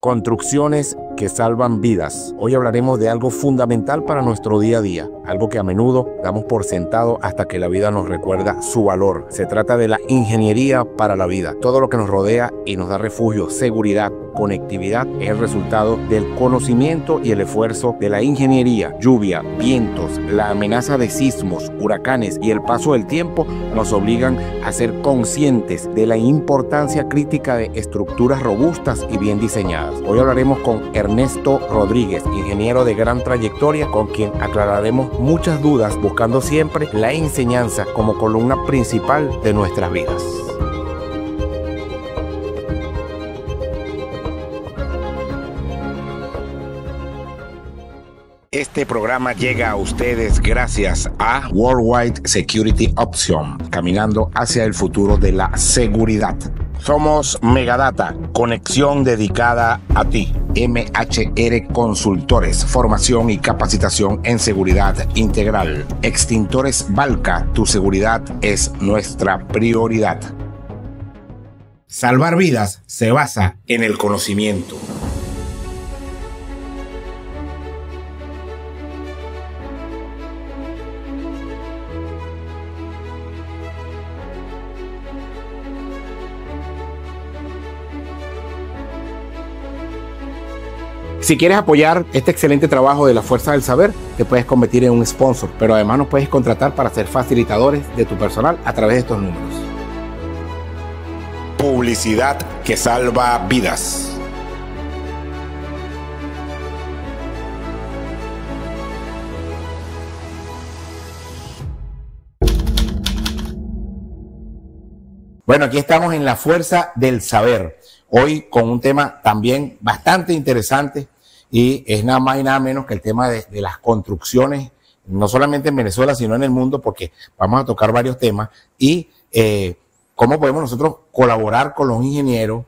Construcciones que salvan vidas. Hoy hablaremos de algo fundamental para nuestro día a día, algo que a menudo damos por sentado hasta que la vida nos recuerda su valor. Se trata de la ingeniería para la vida. Todo lo que nos rodea y nos da refugio, seguridad, conectividad es el resultado del conocimiento y el esfuerzo de la ingeniería. Lluvia, vientos, la amenaza de sismos, huracanes y el paso del tiempo nos obligan a ser conscientes de la importancia crítica de estructuras robustas y bien diseñadas. Hoy hablaremos con Ernesto Rodríguez, ingeniero de gran trayectoria, con quien aclararemos muchas dudas, buscando siempre la enseñanza como columna principal de nuestras vidas. Este programa llega a ustedes gracias a Worldwide Security Option, caminando hacia el futuro de la seguridad. Somos Megadata, conexión dedicada a ti. MHR Consultores, formación y capacitación en seguridad integral. Extintores Balca, tu seguridad es nuestra prioridad. Salvar vidas se basa en el conocimiento. Si quieres apoyar este excelente trabajo de la Fuerza del Saber, te puedes convertir en un sponsor, pero además nos puedes contratar para ser facilitadores de tu personal a través de estos números. Publicidad que salva vidas. Bueno, aquí estamos en la Fuerza del Saber, hoy con un tema también bastante interesante y es nada más y nada menos que el tema de las construcciones, no solamente en Venezuela, sino en el mundo, porque vamos a tocar varios temas y cómo podemos nosotros colaborar con los ingenieros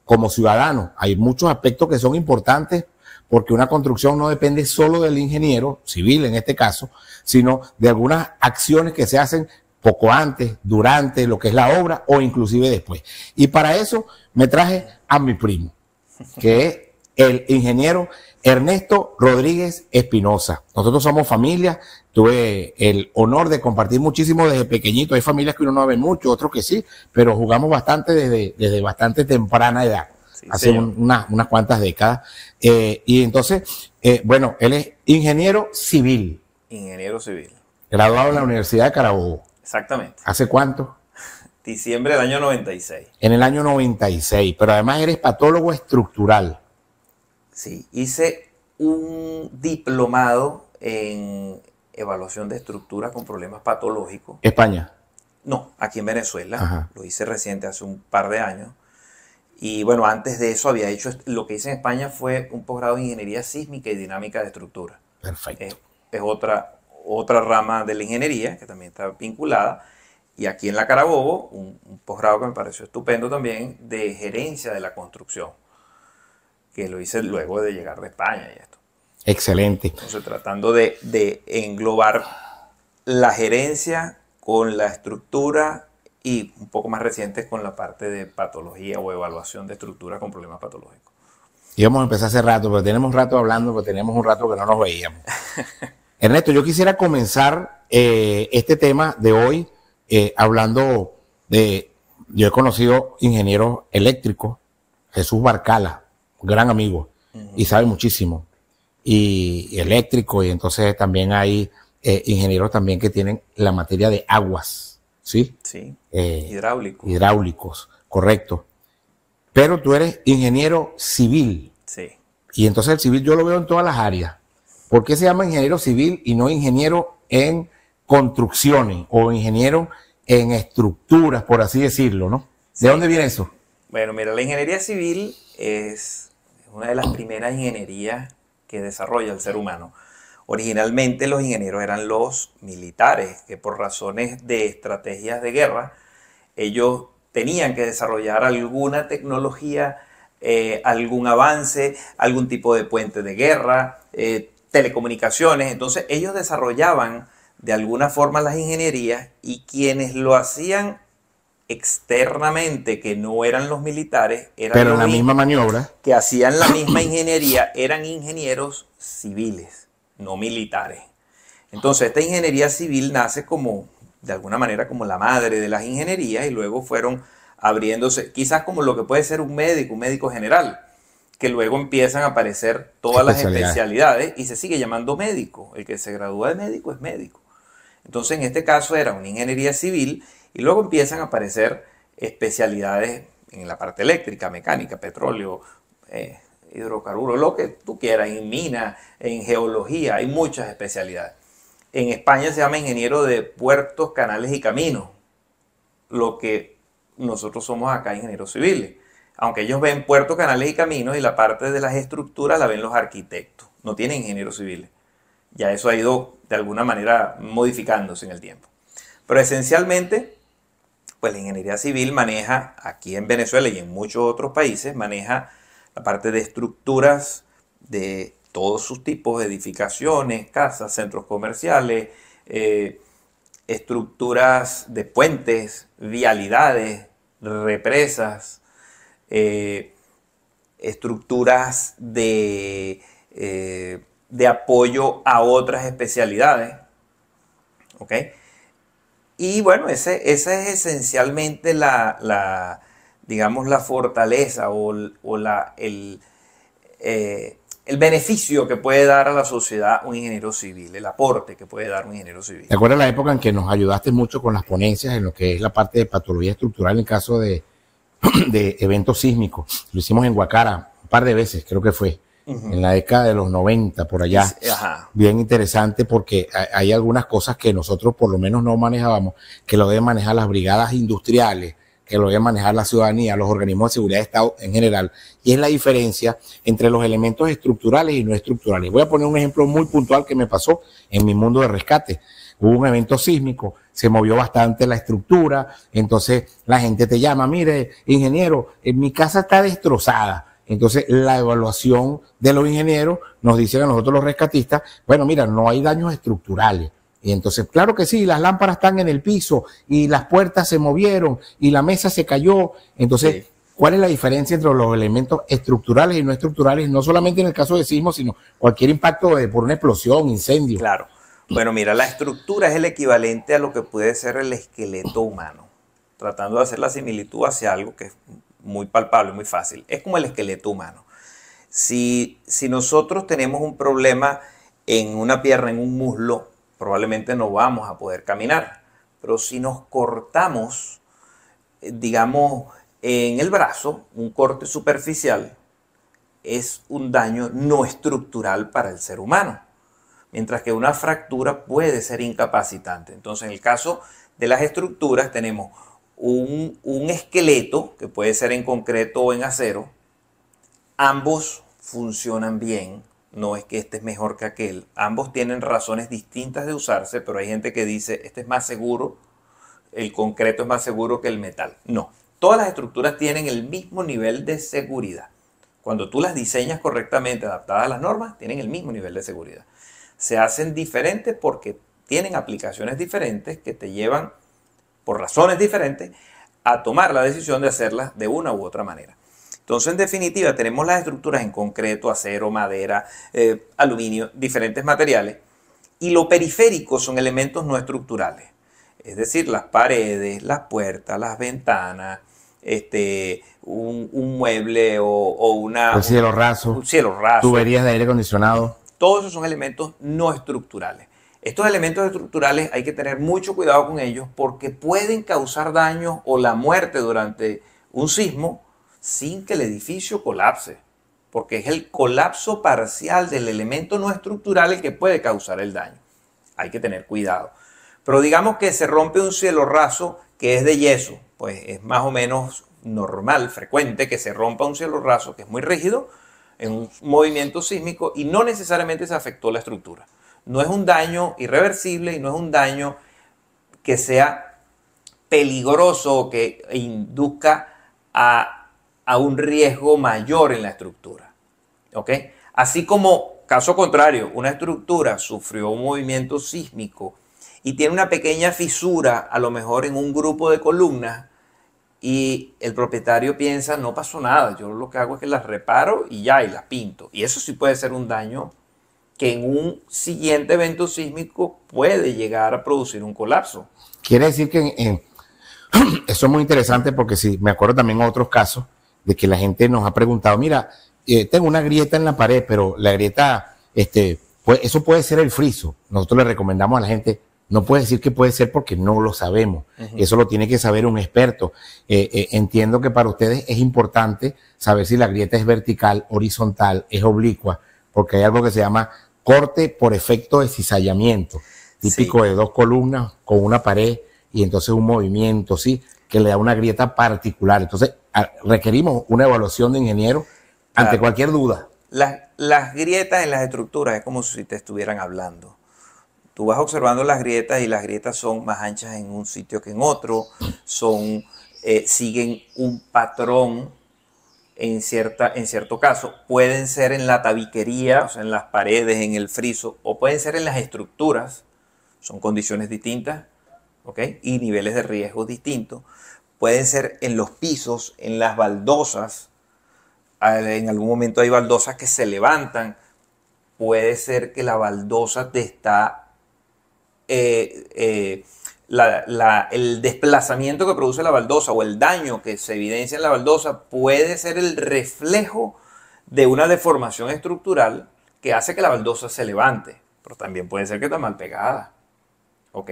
como ciudadanos. Hay muchos aspectos que son importantes porque una construcción no depende solo del ingeniero civil en este caso, sino de algunas acciones que se hacen poco antes, durante lo que es la obra o inclusive después. Y para eso me traje a mi primo, que es el ingeniero Ernesto Rodríguez Espinosa. Nosotros somos familia, tuve el honor de compartir muchísimo desde pequeñito. Hay familias que uno no ve mucho, otros que sí, pero jugamos bastante desde bastante temprana edad, sí, hace unas cuantas décadas. Y entonces, bueno, él es ingeniero civil. Ingeniero civil. Graduado en la Universidad de Carabobo. Exactamente. ¿Hace cuánto? Diciembre del año 96. En el año 96, pero además eres patólogo estructural. Sí, hice un diplomado en evaluación de estructuras con problemas patológicos. ¿España? No, aquí en Venezuela. Ajá. Lo hice reciente, hace un par de años. Y bueno, antes de eso había hecho, lo que hice en España fue un posgrado en ingeniería sísmica y dinámica de estructura. Perfecto. Es otra rama de la ingeniería que también está vinculada. Y aquí en la Carabobo, un posgrado que me pareció estupendo también de gerencia de la construcción, que lo hice luego de llegar de España y esto. Excelente. Entonces, tratando de englobar la gerencia con la estructura y un poco más recientes con la parte de patología o evaluación de estructuras con problemas patológicos. Íbamos a empezar hace rato, pero tenemos rato hablando, pero tenemos un rato que no nos veíamos. Ernesto, yo quisiera comenzar este tema de hoy hablando de... Yo he conocido ingenieros eléctricos, Jesús Barcala, un gran amigo, y sabe muchísimo, y eléctrico, y entonces también hay ingenieros también que tienen la materia de aguas, ¿sí? Sí, hidráulicos. Hidráulicos, correcto. Pero tú eres ingeniero civil. Sí. Y entonces el civil yo lo veo en todas las áreas. ¿Por qué se llama ingeniero civil y no ingeniero en construcciones o ingeniero en estructuras, por así decirlo, ¿no? ¿De dónde viene eso? Bueno, mira, la ingeniería civil es una de las primeras ingenierías que desarrolla el ser humano. Originalmente los ingenieros eran los militares, que por razones de estrategias de guerra, ellos tenían que desarrollar alguna tecnología, algún avance, algún tipo de puente de guerra, telecomunicaciones. Entonces ellos desarrollaban de alguna forma las ingenierías y quienes lo hacían externamente que no eran los militares, eran Pero los en la misma maniobra. que hacían la misma ingeniería, eran ingenieros civiles, no militares. Entonces, esta ingeniería civil nace como, de alguna manera, como la madre de las ingenierías, y luego fueron abriéndose, quizás como lo que puede ser un médico general, que luego empiezan a aparecer todas las especialidades y se sigue llamando médico. El que se gradúa de médico es médico. Entonces, en este caso era una ingeniería civil y luego empiezan a aparecer especialidades en la parte eléctrica, mecánica, petróleo, hidrocarburos, lo que tú quieras, en mina, en geología, hay muchas especialidades. En España se llama ingeniero de puertos, canales y caminos, lo que nosotros somos acá ingenieros civiles. Aunque ellos ven puertos, canales y caminos y la parte de las estructuras la ven los arquitectos, no tienen ingenieros civiles. Ya eso ha ido de alguna manera modificándose en el tiempo. Pero esencialmente, pues la ingeniería civil maneja, aquí en Venezuela y en muchos otros países, maneja la parte de estructuras de todos sus tipos, edificaciones, casas, centros comerciales, estructuras de puentes, vialidades, represas, estructuras de apoyo a otras especialidades. ¿Ok? Y bueno, esa es esencialmente digamos, la fortaleza o el beneficio que puede dar a la sociedad un ingeniero civil, el aporte que puede dar un ingeniero civil. ¿Te acuerdas la época en que nos ayudaste mucho con las ponencias en lo que es la parte de patología estructural en caso de eventos sísmicos? Lo hicimos en Guacara un par de veces, creo que fue. En la década de los 90, por allá. Ajá. Bien interesante porque hay algunas cosas que nosotros por lo menos no manejábamos, que lo deben manejar las brigadas industriales, que lo deben manejar la ciudadanía, los organismos de seguridad de Estado en general. Y es la diferencia entre los elementos estructurales y no estructurales. Voy a poner un ejemplo muy puntual que me pasó en mi mundo de rescate. Hubo un evento sísmico, se movió bastante la estructura, entonces la gente te llama, mire, ingeniero, mi casa está destrozada. Entonces, la evaluación de los ingenieros nos dicen a nosotros los rescatistas, bueno, mira, no hay daños estructurales. Y entonces, claro que sí, las lámparas están en el piso y las puertas se movieron y la mesa se cayó. Entonces, sí. ¿Cuál es la diferencia entre los elementos estructurales y no estructurales? No solamente en el caso de sismo, sino cualquier impacto por una explosión, incendio. Claro. Bueno, mira, la estructura es el equivalente a lo que puede ser el esqueleto humano, tratando de hacer la similitud hacia algo que es muy palpable, muy fácil. Es como el esqueleto humano. Si nosotros tenemos un problema en una pierna, en un muslo, probablemente no vamos a poder caminar. Pero si nos cortamos, digamos, en el brazo, un corte superficial, es un daño no estructural para el ser humano. Mientras que una fractura puede ser incapacitante. Entonces, en el caso de las estructuras, tenemos un esqueleto, que puede ser en concreto o en acero. Ambos funcionan bien, no es que este es mejor que aquel. Ambos tienen razones distintas de usarse, pero hay gente que dice, este es más seguro, el concreto es más seguro que el metal. No, todas las estructuras tienen el mismo nivel de seguridad. Cuando tú las diseñas correctamente, adaptadas a las normas, tienen el mismo nivel de seguridad. Se hacen diferentes porque tienen aplicaciones diferentes que te llevan, por razones diferentes, a tomar la decisión de hacerlas de una u otra manera. Entonces, en definitiva, tenemos las estructuras en concreto, acero, madera, aluminio, diferentes materiales, y lo periférico son elementos no estructurales, es decir, las paredes, las puertas, las ventanas, un mueble o un cielo raso, tuberías de aire acondicionado. Todos esos son elementos no estructurales. Estos elementos estructurales hay que tener mucho cuidado con ellos porque pueden causar daños o la muerte durante un sismo sin que el edificio colapse, porque es el colapso parcial del elemento no estructural el que puede causar el daño. Hay que tener cuidado. Pero digamos que se rompe un cielo raso que es de yeso, pues es más o menos normal, frecuente que se rompa un cielo raso que es muy rígido en un movimiento sísmico y no necesariamente se afectó la estructura. No es un daño irreversible y no es un daño que sea peligroso o que induzca a un riesgo mayor en la estructura. ¿Ok? Así como, caso contrario, una estructura sufrió un movimiento sísmico y tiene una pequeña fisura, a lo mejor en un grupo de columnas, y el propietario piensa, no pasó nada, yo lo que hago es que las reparo y ya, y las pinto. Y eso sí puede ser un daño que en un siguiente evento sísmico puede llegar a producir un colapso. Quiere decir que eso es muy interesante porque sí, me acuerdo también otros casos de que la gente nos ha preguntado, mira, tengo una grieta en la pared, pero la grieta, pues, eso puede ser el friso. Nosotros le recomendamos a la gente, no puede decir que puede ser porque no lo sabemos. Eso lo tiene que saber un experto. Entiendo que para ustedes es importante saber si la grieta es vertical, horizontal, es oblicua, porque hay algo que se llama corte por efecto de cizallamiento, típico de dos columnas con una pared y entonces un movimiento, ¿sí? Que le da una grieta particular. Entonces, requerimos una evaluación de ingeniero ante cualquier duda. Las grietas en las estructuras es como si te estuvieran hablando. Tú vas observando las grietas y las grietas son más anchas en un sitio que en otro, siguen un patrón en cierto caso. Pueden ser en la tabiquería, o sea, en las paredes, en el friso, o pueden ser en las estructuras. Son condiciones distintas, ¿ok? Y niveles de riesgo distintos. Pueden ser en los pisos, en las baldosas. En algún momento hay baldosas que se levantan. Puede ser que la baldosa te está... el desplazamiento que produce la baldosa o el daño que se evidencia en la baldosa puede ser el reflejo de una deformación estructural que hace que la baldosa se levante. Pero también puede ser que está mal pegada. ¿Ok?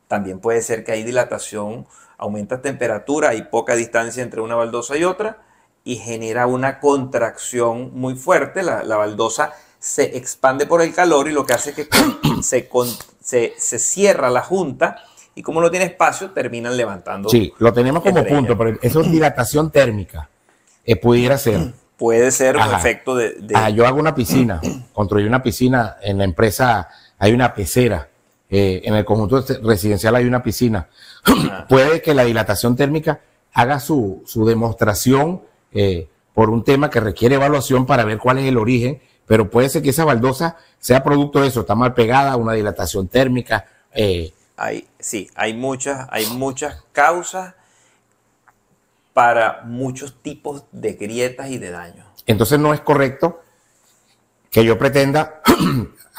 También puede ser que hay dilatación, aumenta temperatura, hay poca distancia entre una baldosa y otra y genera una contracción muy fuerte. La baldosa se expande por el calor y lo que hace es que se cierra la junta y como no tiene espacio terminan levantando. Sí, lo tenemos como punto, pero eso es dilatación térmica. Pudiera ser. Puede ser un efecto de... yo hago una piscina, construí una piscina en la empresa, hay una pecera. En el conjunto residencial hay una piscina. Puede que la dilatación térmica haga su demostración por un tema que requiere evaluación para ver cuál es el origen, pero puede ser que esa baldosa sea producto de eso, está mal pegada, una dilatación térmica. Hay muchas causas para muchos tipos de grietas y de daños. Entonces no es correcto que yo pretenda...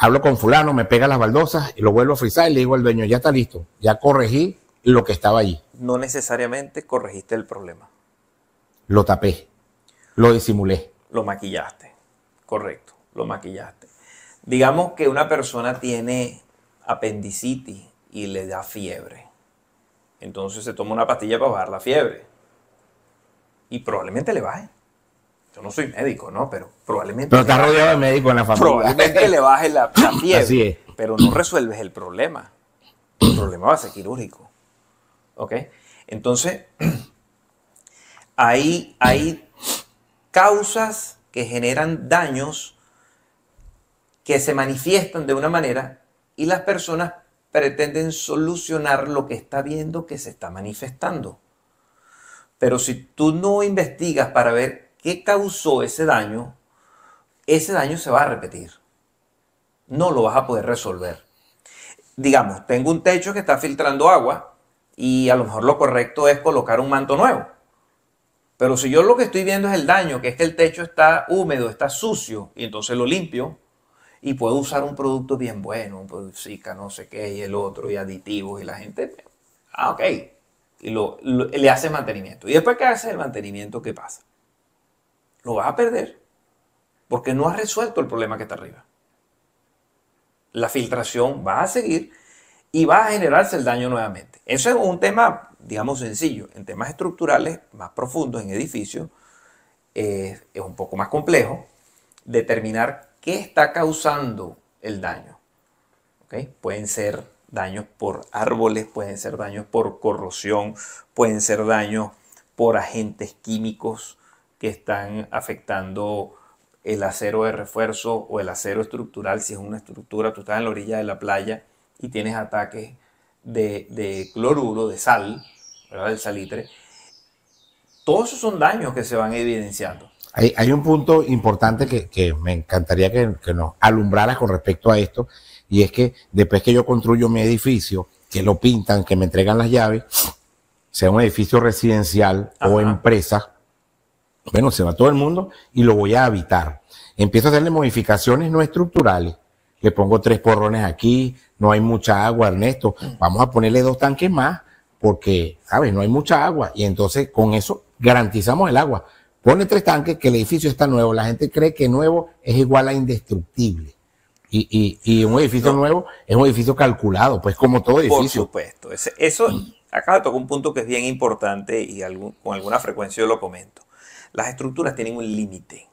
Hablo con fulano, me pega las baldosas y lo vuelvo a frizar y le digo al dueño, ya está listo, ya corregí lo que estaba allí. No necesariamente corregiste el problema. Lo tapé, lo disimulé. Lo maquillaste, correcto, lo maquillaste. Digamos que una persona tiene apendicitis y le da fiebre. Entonces se toma una pastilla para bajar la fiebre. Y probablemente le baje. Yo no soy médico, ¿no? Pero probablemente... Pero está rodeado de médicos en la familia. Probablemente le baje la fiebre. Así es. Pero no resuelves el problema. El problema va a ser quirúrgico. ¿Ok? Entonces, hay causas que generan daños que se manifiestan de una manera y las personas pretenden solucionar lo que está viendo que se está manifestando. Pero si tú no investigas para ver qué causó ese daño se va a repetir. No lo vas a poder resolver. Digamos, tengo un techo que está filtrando agua y a lo mejor lo correcto es colocar un manto nuevo. Pero si yo lo que estoy viendo es el daño, que es que el techo está húmedo, está sucio, y entonces lo limpio y puedo usar un producto bien bueno, un Zika, no sé qué, y el otro, y aditivos, y la gente, ok, y le hace mantenimiento. Y después que hace el mantenimiento, ¿qué pasa? Lo vas a perder porque no has resuelto el problema que está arriba. La filtración va a seguir y va a generarse el daño nuevamente. Eso es un tema, digamos, sencillo. En temas estructurales más profundos, en edificios, es un poco más complejo determinar qué está causando el daño. ¿Okay? Pueden ser daños por árboles, pueden ser daños por corrosión, pueden ser daños por agentes químicos que están afectando el acero de refuerzo o el acero estructural. Si es una estructura, tú estás en la orilla de la playa y tienes ataques de cloruro, de sal, ¿verdad? Del salitre. Todos esos son daños que se van evidenciando. Hay un punto importante que me encantaría que nos alumbraras con respecto a esto, y es que después que yo construyo mi edificio, que lo pintan, que me entregan las llaves, sea un edificio residencial o empresa, bueno, se va todo el mundo y lo voy a habitar. Empiezo a hacerle modificaciones no estructurales. Le pongo 3 porrones aquí, no hay mucha agua, Ernesto. Vamos a ponerle 2 tanques más porque, ¿sabes? No hay mucha agua. Y entonces con eso garantizamos el agua. Pone 3 tanques, que el edificio está nuevo. La gente cree que nuevo es igual a indestructible. Y un edificio nuevo es un edificio calculado, pues como todo edificio. Por supuesto. Eso acá de tocar un punto que es bien importante y con alguna frecuencia yo lo comento. Las estructuras tienen un límite.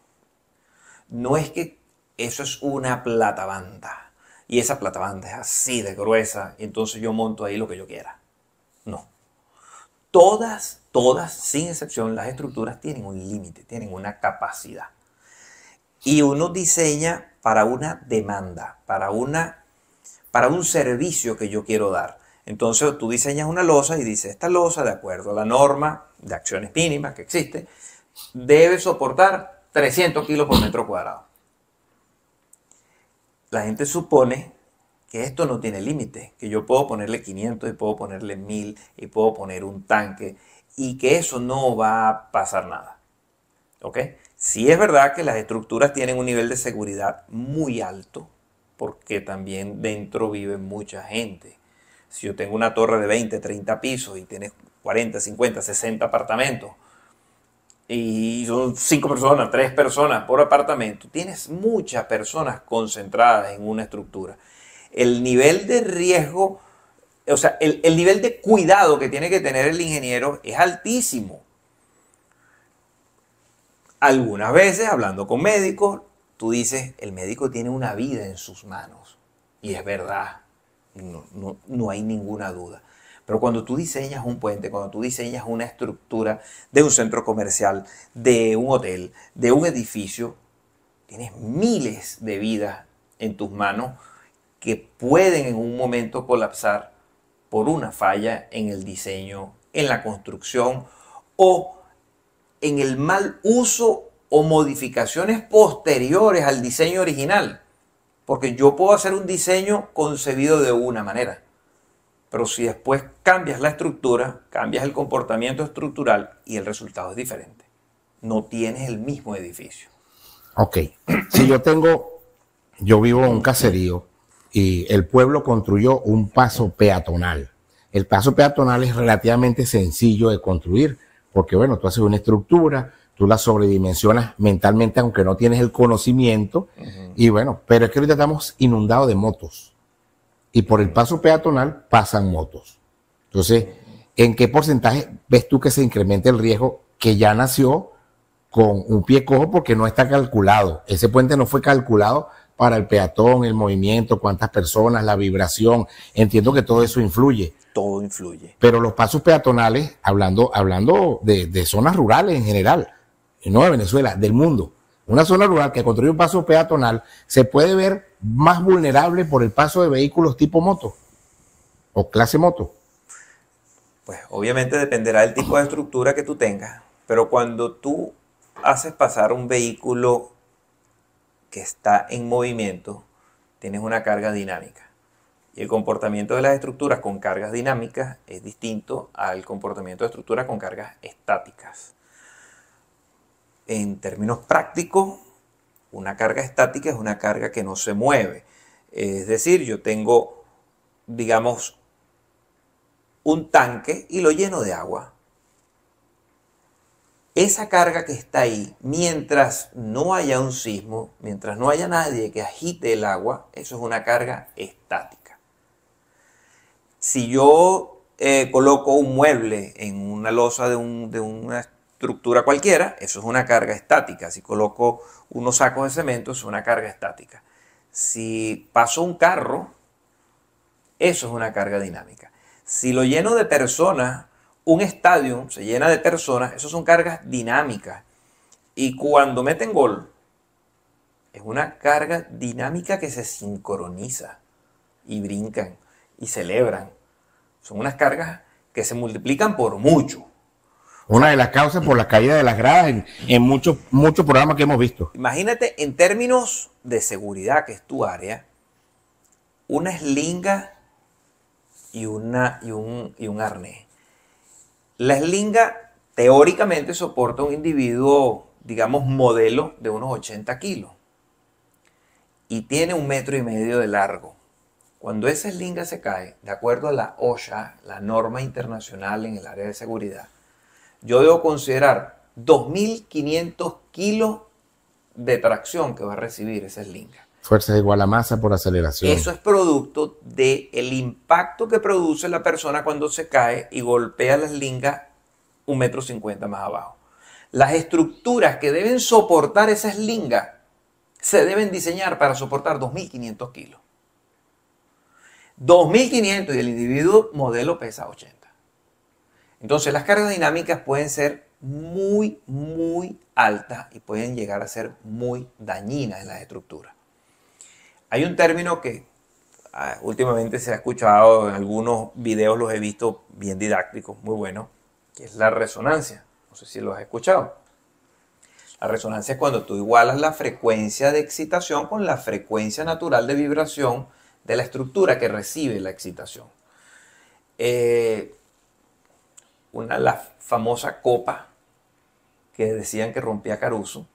No es que eso es una platabanda y esa platabanda es así de gruesa y entonces yo monto ahí lo que yo quiera. No. Todas, sin excepción, las estructuras tienen un límite, tienen una capacidad. Y uno diseña para una demanda, para un servicio que yo quiero dar. Entonces tú diseñas una losa y dices, esta losa, de acuerdo a la norma de acciones mínimas que existe, debe soportar 300 kilos por metro cuadrado. La gente supone que esto no tiene límite, que yo puedo ponerle 500 y puedo ponerle 1000 y puedo poner un tanque y que eso no va a pasar nada. ¿Ok? Sí es verdad que las estructuras tienen un nivel de seguridad muy alto porque también dentro vive mucha gente. Si yo tengo una torre de 20, 30 pisos y tienes 40, 50, 60 apartamentos, y son 5 personas, 3 personas por apartamento, tienes muchas personas concentradas en una estructura. El nivel de riesgo, o sea, el nivel de cuidado que tiene que tener el ingeniero es altísimo. Algunas veces, hablando con médicos, tú dices, el médico tiene una vida en sus manos. Y es verdad, no hay ninguna duda. Pero cuando tú diseñas un puente, cuando tú diseñas una estructura de un centro comercial, de un hotel, de un edificio, tienes miles de vidas en tus manos que pueden en un momento colapsar por una falla en el diseño, en la construcción o en el mal uso o modificaciones posteriores al diseño original. Porque yo puedo hacer un diseño concebido de una manera. Pero si después cambias la estructura, cambias el comportamiento estructural y el resultado es diferente. No tienes el mismo edificio. Ok. Si yo vivo en un caserío y el pueblo construyó un paso peatonal. El paso peatonal es relativamente sencillo de construir porque, bueno, tú haces una estructura, tú la sobredimensionas mentalmente aunque no tienes el conocimiento y bueno, pero es que ahorita estamos inundados de motos. Y por el paso peatonal pasan motos. Entonces, ¿en qué porcentaje ves tú que se incrementa el riesgo que ya nació con un pie cojo porque no está calculado? Ese puente no fue calculado para el peatón, el movimiento, cuántas personas, la vibración. Entiendo que todo eso influye. Todo influye. Pero los pasos peatonales, hablando de zonas rurales en general, no de Venezuela, del mundo, una zona rural que construye un paso peatonal se puede ver más vulnerable por el paso de vehículos tipo moto o clase moto. Pues obviamente dependerá del tipo de estructura que tú tengas, pero cuando tú haces pasar un vehículo que está en movimiento, tienes una carga dinámica. Y el comportamiento de las estructuras con cargas dinámicas es distinto al comportamiento de estructuras con cargas estáticas. En términos prácticos, una carga estática es una carga que no se mueve. Es decir, yo tengo, digamos, un tanque y lo lleno de agua. Esa carga que está ahí, mientras no haya un sismo, mientras no haya nadie que agite el agua, eso es una carga estática. Si yo coloco un mueble en una losa de una estructura cualquiera, eso es una carga estática. Si coloco unos sacos de cemento, eso es una carga estática. Si paso un carro, eso es una carga dinámica. Si lo lleno de personas, un estadio se llena de personas, eso son cargas dinámicas. Y cuando meten gol, es una carga dinámica que se sincroniza y brincan y celebran. Son unas cargas que se multiplican por mucho. Una de las causas por la caída de las gradas en muchos programas que hemos visto. Imagínate en términos de seguridad, que es tu área, una eslinga y un arnés. La eslinga teóricamente soporta un individuo, digamos, modelo de unos 80 kilos y tiene 1,5 metros de largo. Cuando esa eslinga se cae, de acuerdo a la OSHA, la norma internacional en el área de seguridad, yo debo considerar 2.500 kilos de tracción que va a recibir esa eslinga. Fuerza igual a masa por aceleración. Eso es producto del impacto que produce la persona cuando se cae y golpea la eslinga 1,50 metros más abajo. Las estructuras que deben soportar esa eslinga se deben diseñar para soportar 2.500 kilos. 2.500 y el individuo modelo pesa 80. Entonces las cargas dinámicas pueden ser muy, muy altas y pueden llegar a ser muy dañinas en las estructuras. Hay un término que últimamente se ha escuchado, en algunos videos los he visto bien didácticos, muy buenos, que es la resonancia. No sé si lo has escuchado. La resonancia es cuando tú igualas la frecuencia de excitación con la frecuencia natural de vibración de la estructura que recibe la excitación. La famosa copa que decían que rompía Caruso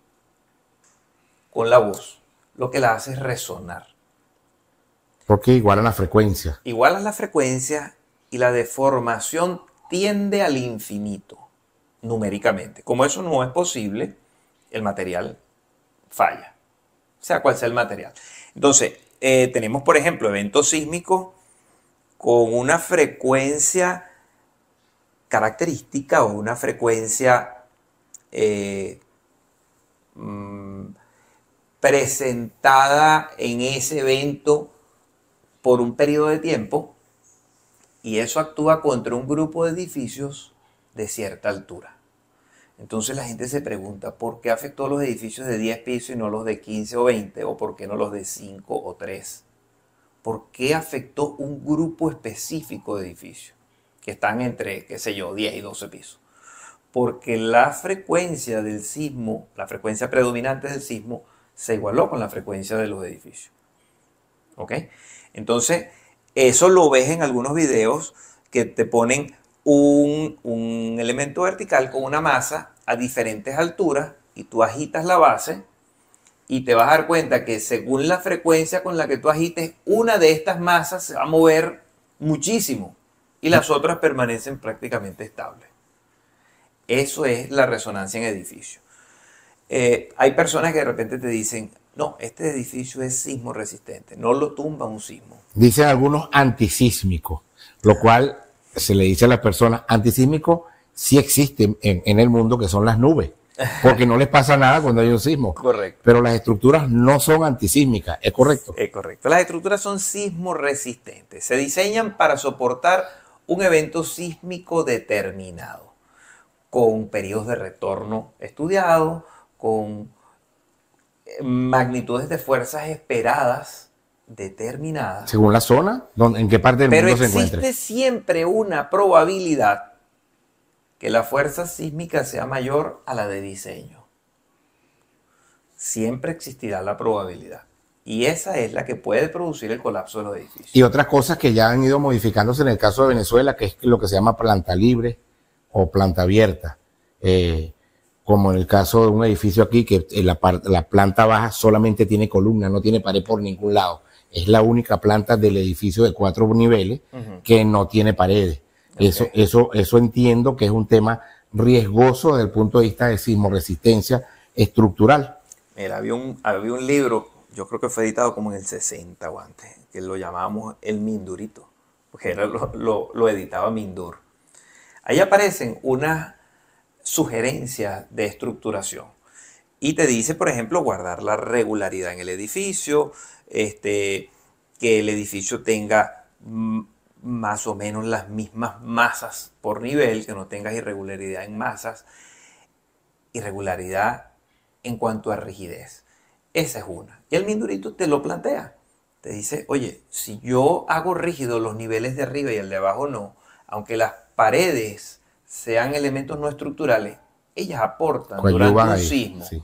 con la voz, lo que la hace es resonar. Porque igualan la frecuencia. Igualan la frecuencia y la deformación tiende al infinito, numéricamente. Como eso no es posible, el material falla, sea cual sea el material. Entonces, tenemos, por ejemplo, eventos sísmicos con una frecuencia característica o una frecuencia presentada en ese evento por un periodo de tiempo, y eso actúa contra un grupo de edificios de cierta altura. Entonces la gente se pregunta, ¿por qué afectó los edificios de 10 pisos y no los de 15 o 20? ¿O por qué no los de 5 o 3? ¿Por qué afectó un grupo específico de edificios que están entre, qué sé yo, 10 y 12 pisos? Porque la frecuencia del sismo, la frecuencia predominante del sismo, se igualó con la frecuencia de los edificios. ¿Ok? Entonces, eso lo ves en algunos videos que te ponen un elemento vertical con una masa a diferentes alturas y tú agitas la base y te vas a dar cuenta que según la frecuencia con la que tú agites, una de estas masas se va a mover muchísimo y las otras permanecen prácticamente estables. Eso es la resonancia en edificios. Hay personas que de repente te dicen, no, este edificio es sismo resistente, no lo tumba un sismo. Dicen algunos antisísmicos, lo cual se le dice a las personas, antisísmicos sí existen en el mundo, que son las nubes, porque no les pasa nada cuando hay un sismo. Correcto. Pero las estructuras no son antisísmicas, ¿es correcto? Es correcto. Las estructuras son sismo resistentes. Se diseñan para soportar un evento sísmico determinado, con periodos de retorno estudiados, con magnitudes de fuerzas esperadas determinadas. Según la zona, en qué parte del mundo se encuentre. Pero existe siempre una probabilidad que la fuerza sísmica sea mayor a la de diseño. Siempre existirá la probabilidad. Y esa es la que puede producir el colapso de los edificios. Y otras cosas que ya han ido modificándose en el caso de Venezuela, que es lo que se llama planta libre o planta abierta. Como en el caso de un edificio aquí, que la planta baja solamente tiene columna, no tiene pared por ningún lado. Es la única planta del edificio de 4 niveles que no tiene paredes. Okay. Eso entiendo que es un tema riesgoso desde el punto de vista de sismoresistencia estructural. Mira, había un libro, yo creo que fue editado como en el 60 o antes, que lo llamábamos El Mindurito, porque lo editaba Mindur. Ahí aparecen unas sugerencias de estructuración y te dice, por ejemplo, guardar la regularidad en el edificio, que el edificio tenga más o menos las mismas masas por nivel, que no tengas irregularidad en masas, irregularidad en cuanto a rigidez. Esa es una. Y el Mindurito te lo plantea. Te dice, oye, si yo hago rígido los niveles de arriba y el de abajo no, aunque las paredes sean elementos no estructurales, ellas aportan durante un sismo. Sí.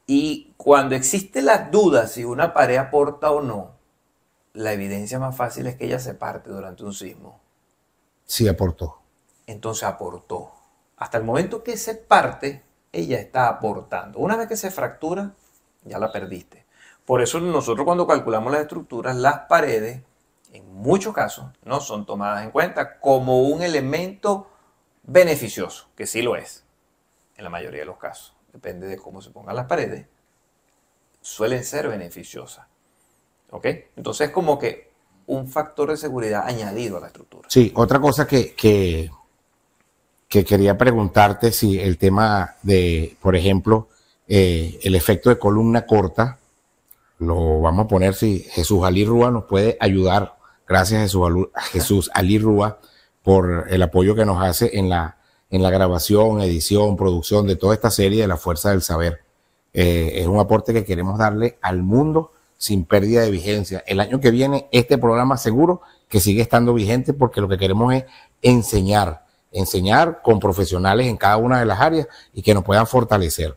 Y cuando existen las dudas si una pared aporta o no, la evidencia más fácil es que ella se parte durante un sismo. Sí aportó. entonces aportó. Hasta el momento que se parte, ella está aportando. Una vez que se fractura, ya la perdiste. Por eso nosotros cuando calculamos las estructuras, las paredes, en muchos casos, no son tomadas en cuenta como un elemento beneficioso, que sí lo es, en la mayoría de los casos. Depende de cómo se pongan las paredes, suelen ser beneficiosas. ¿Ok? Entonces es como que un factor de seguridad añadido a la estructura. Sí, otra cosa que quería preguntarte, si el tema de, por ejemplo, el efecto de columna corta, lo vamos a poner, si Jesús Ali Rúa nos puede ayudar. Gracias a Jesús Ali Rúa por el apoyo que nos hace en la grabación, edición, producción de toda esta serie de La Fuerza del Saber. Es un aporte que queremos darle al mundo sin pérdida de vigencia. El año que viene este programa seguro que sigue estando vigente, porque lo que queremos es enseñar con profesionales en cada una de las áreas y que nos puedan fortalecer.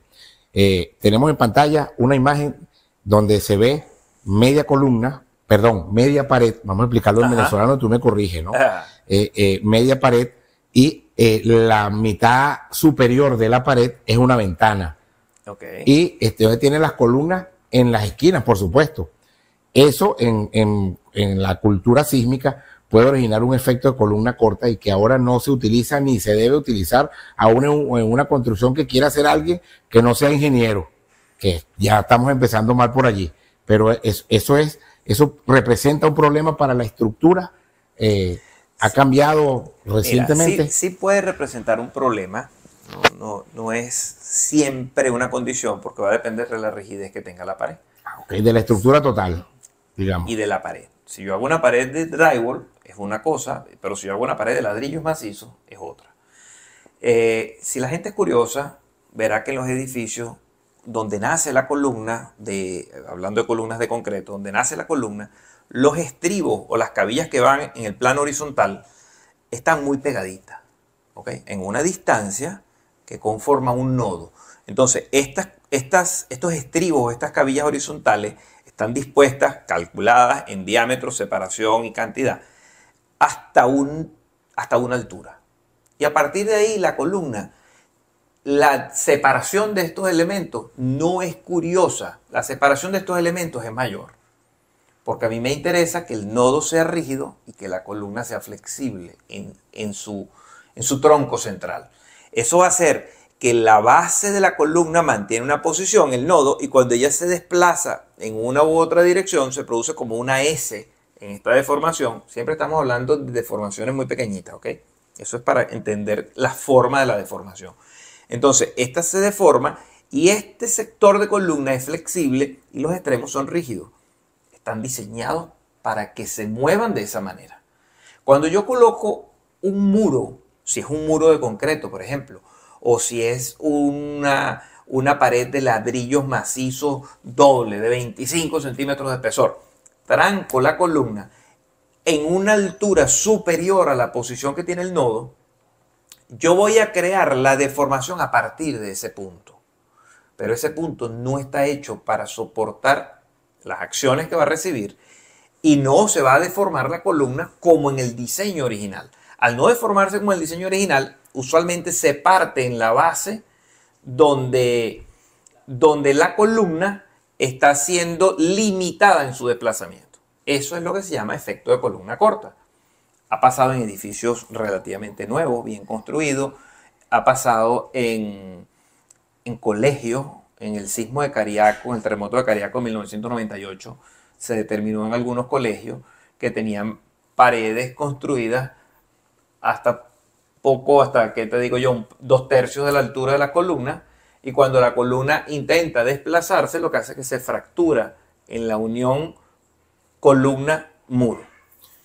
Tenemos en pantalla una imagen donde se ve media pared, vamos a explicarlo en venezolano, tú me corriges, ¿no? Media pared, y la mitad superior de la pared es una ventana. Okay. Y donde tiene las columnas en las esquinas, por supuesto. Eso en la cultura sísmica puede originar un efecto de columna corta, y que ahora no se utiliza ni se debe utilizar aún en una construcción que quiera hacer alguien que no sea ingeniero, que ya estamos empezando mal por allí. Pero eso representa un problema para la estructura. Ha cambiado recientemente. Mira, sí puede representar un problema. No es siempre una condición, porque va a depender de la rigidez que tenga la pared. Okay, de la estructura total, digamos. Y de la pared. Si yo hago una pared de drywall, es una cosa, pero si yo hago una pared de ladrillos macizos, es otra. Si la gente es curiosa, verá que en los edificios donde nace la columna, hablando de columnas de concreto, donde nace la columna, los estribos o las cabillas que van en el plano horizontal están muy pegaditas, ¿okay? En una distancia que conforma un nodo. Entonces, estos estribos, estas cabillas horizontales, están dispuestas, calculadas en diámetro, separación y cantidad, hasta una altura. Y a partir de ahí, la columna, la separación de estos elementos no es curiosa. La separación de estos elementos es mayor. Porque a mí me interesa que el nodo sea rígido y que la columna sea flexible en su tronco central. Eso va a hacer que la base de la columna mantiene una posición, el nodo, y cuando ella se desplaza en una u otra dirección, se produce como una S en esta deformación. Siempre estamos hablando de deformaciones muy pequeñitas, ¿ok? Eso es para entender la forma de la deformación. Entonces, esta se deforma y este sector de columna es flexible y los extremos son rígidos. Están diseñados para que se muevan de esa manera. Cuando yo coloco un muro, si es un muro de concreto, por ejemplo, o si es una pared de ladrillos macizos doble de 25 centímetros de espesor, tranco la columna en una altura superior a la posición que tiene el nodo, yo voy a crear la deformación a partir de ese punto. Pero ese punto no está hecho para soportar las acciones que va a recibir y no se va a deformar la columna como en el diseño original. Al no deformarse como en el diseño original, usualmente se parte en la base donde la columna está siendo limitada en su desplazamiento. Eso es lo que se llama efecto de columna corta. Ha pasado en edificios relativamente nuevos, bien construidos. Ha pasado en colegios. En el sismo de Cariaco, en el terremoto de Cariaco en 1998, se determinó en algunos colegios que tenían paredes construidas hasta, ¿qué te digo yo? 2/3 de la altura de la columna. Y cuando la columna intenta desplazarse, lo que hace es que se fractura en la unión columna-muro.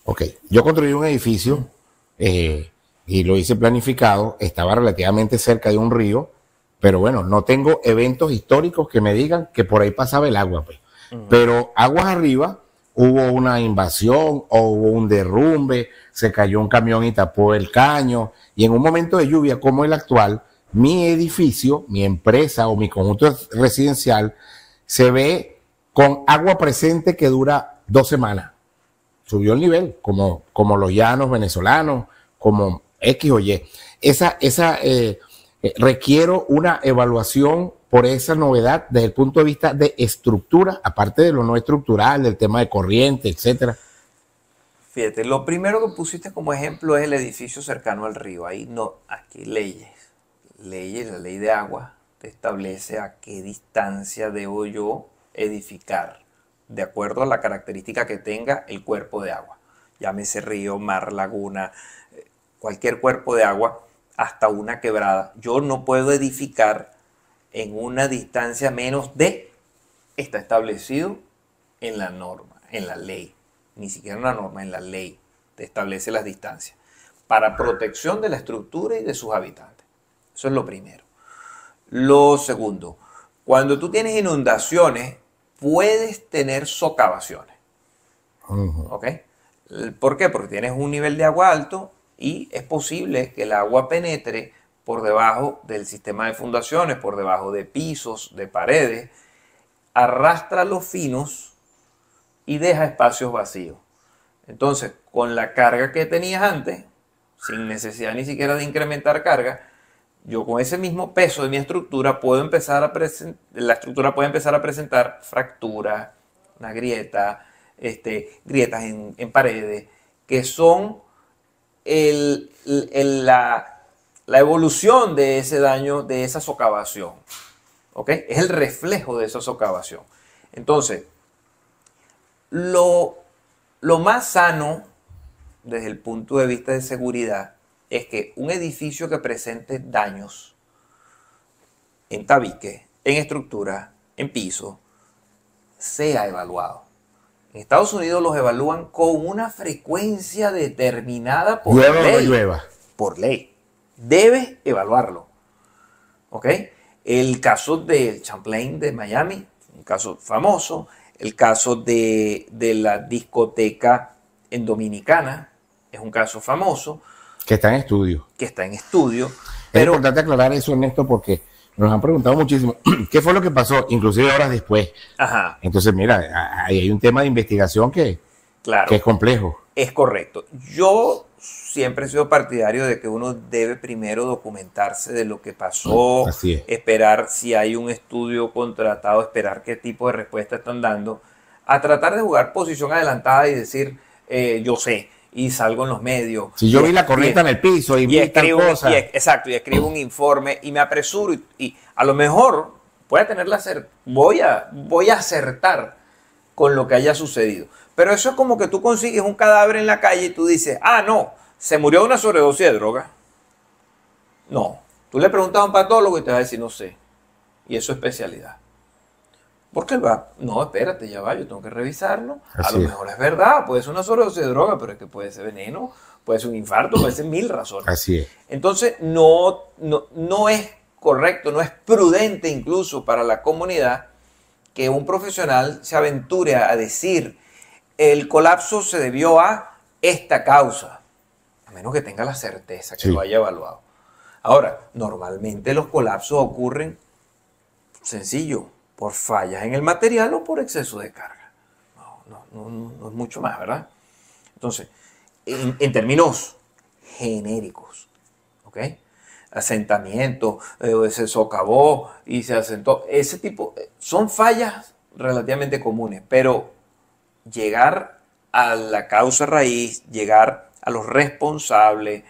Ok, yo construí un edificio y lo hice planificado, estaba relativamente cerca de un río, pero bueno, no tengo eventos históricos que me digan que por ahí pasaba el agua, pues. Pero aguas arriba hubo una invasión o hubo un derrumbe, se cayó un camión y tapó el caño, y en un momento de lluvia como el actual, mi edificio, mi empresa o mi conjunto residencial se ve con agua presente que dura 2 semanas. Subió el nivel, como los llanos venezolanos, como X o Y. Requiero una evaluación por esa novedad desde el punto de vista de estructura, aparte de lo no estructural, del tema de corriente, etcétera. Fíjate, lo primero que pusiste como ejemplo es el edificio cercano al río. Ahí no, aquí leyes. Leyes, la ley de agua te establece a qué distancia debo yo edificar, de acuerdo a la característica que tenga el cuerpo de agua. Llámese río, mar, laguna, cualquier cuerpo de agua, hasta una quebrada. Yo no puedo edificar en una distancia menos de, está establecido en la norma, en la ley. Ni siquiera una norma, en la ley te establece las distancias para protección de la estructura y de sus habitantes. Eso es lo primero. Lo segundo, cuando tú tienes inundaciones, puedes tener socavaciones. ¿Ok? ¿Por qué? Porque tienes un nivel de agua alto y es posible que el agua penetre por debajo del sistema de fundaciones, por debajo de pisos, de paredes, arrastra los finos y deja espacios vacíos. Entonces, con la carga que tenías antes, sin necesidad ni siquiera de incrementar carga, yo con ese mismo peso de mi estructura puedo empezar a la estructura puede empezar a presentar fracturas, una grieta, grietas en paredes, que son la evolución de ese daño, de esa socavación. ¿Ok? Es el reflejo de esa socavación. Entonces, lo más sano desde el punto de vista de seguridad es que un edificio que presente daños en tabique, en estructura, en piso, sea evaluado. En Estados Unidos los evalúan con una frecuencia determinada por llueva ley. O no llueva. Por ley. Debes evaluarlo. ¿Ok? El caso del Champlain de Miami, un caso famoso. El caso de la discoteca en Dominicana es un caso famoso. Que está en estudio. Que está en estudio. Es importante aclarar eso, Ernesto, porque nos han preguntado muchísimo qué fue lo que pasó, inclusive horas después. Ajá. Entonces, mira, ahí hay un tema de investigación que es complejo. Es correcto. Yo siempre he sido partidario de que uno debe primero documentarse de lo que pasó, Así es. Esperar si hay un estudio contratado, esperar qué tipo de respuesta están dando, a tratar de jugar posición adelantada y decir, yo sé, y salgo en los medios. Si yo vi la corneta en el piso y vi tal cosa. Exacto, y escribo un informe y me apresuro y a lo mejor voy a acertar con lo que haya sucedido. Pero eso es como que tú consigues un cadáver en la calle y tú dices, no, se murió de una sobredosis de droga. No, tú le preguntas a un patólogo y te va a decir, no sé. Y eso es especialidad. Porque él va, no, espérate, ya va, yo tengo que revisarlo. A lo mejor es verdad, puede ser una sobredosis de droga, pero es que puede ser veneno, puede ser un infarto, puede ser 1000 razones. Así es. Entonces, no es correcto, no es prudente incluso para la comunidad que un profesional se aventure a decir el colapso se debió a esta causa, a menos que tenga la certeza que lo haya evaluado. Ahora, normalmente los colapsos ocurren sencillo, por fallas en el material o por exceso de carga. No es mucho más, ¿verdad? Entonces, en términos genéricos, ¿ok? Asentamiento, se socavó y se asentó. Ese tipo, son fallas relativamente comunes, pero llegar a la causa raíz, llegar a los responsables,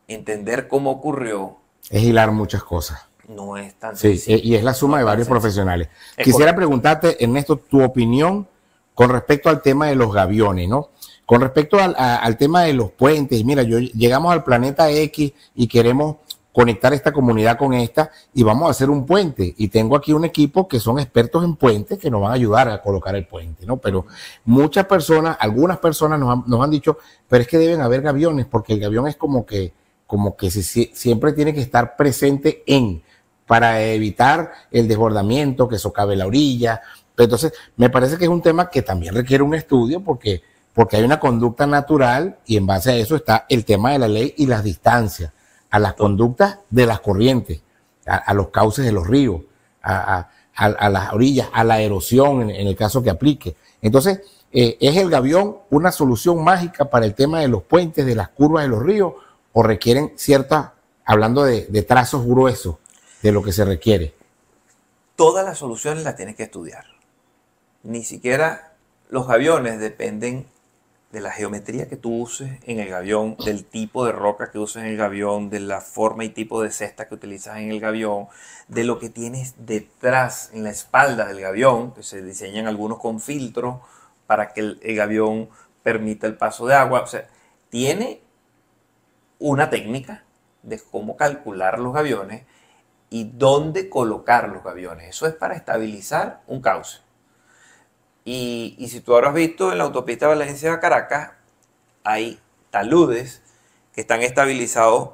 entender cómo ocurrió. Es hilar muchas cosas. No es tan sencillo. Sí, y es la suma de varios profesionales. Quisiera preguntarte, Ernesto, tu opinión con respecto al tema de los gaviones, ¿no? Con respecto al tema de los puentes. Mira, llegamos al planeta X y queremos conectar esta comunidad con esta y vamos a hacer un puente. Y tengo aquí un equipo que son expertos en puentes que nos van a ayudar a colocar el puente, ¿no? Pero muchas personas, algunas personas nos han dicho, pero es que deben haber gaviones porque el gavión es como que siempre tiene que estar presente para evitar el desbordamiento, que socave la orilla. Entonces, me parece que es un tema que también requiere un estudio porque hay una conducta natural y en base a eso está el tema de la ley y las distancias, a las conductas de las corrientes, a los cauces de los ríos, a las orillas, a la erosión en el caso que aplique. Entonces, ¿es el gavión una solución mágica para el tema de los puentes, de las curvas de los ríos o requieren ciertas, hablando de trazos gruesos de lo que se requiere? Todas las soluciones las tienes que estudiar. Ni siquiera los gaviones dependen de la geometría que tú uses en el gavión, del tipo de roca que uses en el gavión, de la forma y tipo de cesta que utilizas en el gavión, de lo que tienes detrás, en la espalda del gavión, que se diseñan algunos con filtros para que el gavión permita el paso de agua. O sea, tiene una técnica de cómo calcular los gaviones y dónde colocar los gaviones. Eso es para estabilizar un cauce. Y si tú ahora has visto en la autopista Valencia-Caracas, hay taludes que están estabilizados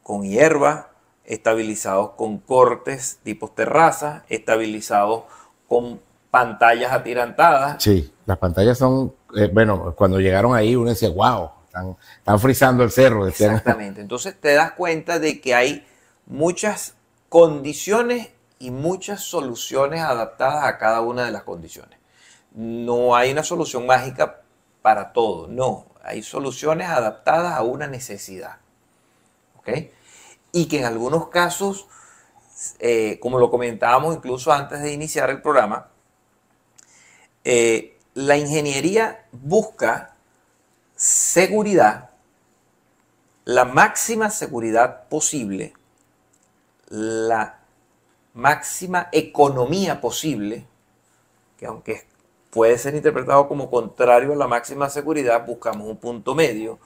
con hierba, estabilizados con cortes tipos terrazas, estabilizados con pantallas atirantadas. Sí, las pantallas son, bueno, cuando llegaron ahí uno decía, wow, están frizando el cerro. Decían. Exactamente. Entonces te das cuenta de que hay muchas condiciones y muchas soluciones adaptadas a cada una de las condiciones. No hay una solución mágica para todo, no. Hay soluciones adaptadas a una necesidad. ¿Ok? Y que en algunos casos, como lo comentábamos incluso antes de iniciar el programa, la ingeniería busca seguridad, la máxima seguridad posible, la máxima economía posible, que aunque puede ser interpretado como contrario a la máxima seguridad, buscamos un punto medio,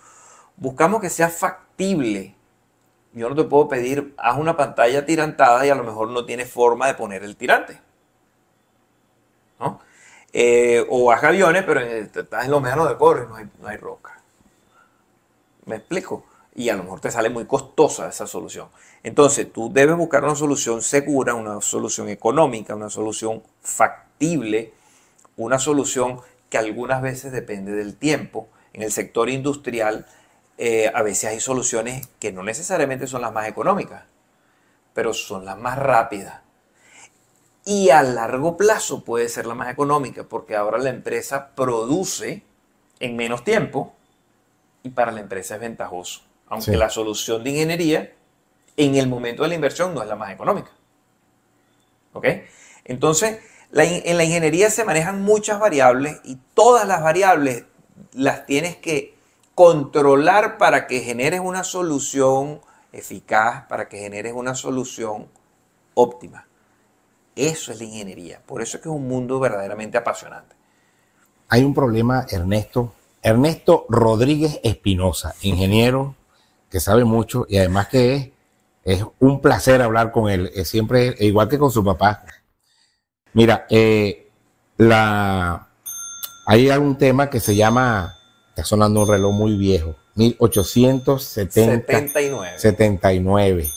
buscamos que sea factible. Yo no te puedo pedir, haz una pantalla tirantada y a lo mejor no tienes forma de poner el tirante, ¿no? O haz aviones, pero estás en los médanos de cobre y no hay roca. ¿Me explico? Y a lo mejor te sale muy costosa esa solución. Entonces, tú debes buscar una solución segura, una solución económica, una solución factible, una solución que algunas veces depende del tiempo. En el sector industrial, a veces hay soluciones que no necesariamente son las más económicas, pero son las más rápidas. Y a largo plazo puede ser la más económica, porque ahora la empresa produce en menos tiempo y para la empresa es ventajoso. Aunque la solución de ingeniería en el momento de la inversión no es la más económica. ¿Ok? Entonces, en la ingeniería se manejan muchas variables y todas las variables las tienes que controlar para que generes una solución eficaz, para que generes una solución óptima. Eso es la ingeniería. Por eso es que es un mundo verdaderamente apasionante. Hay un problema, Ernesto Rodríguez Espinosa, ingeniero que sabe mucho y además que es un placer hablar con él, siempre igual que con su papá. Mira, hay un tema que se llama, está sonando un reloj muy viejo, 1879.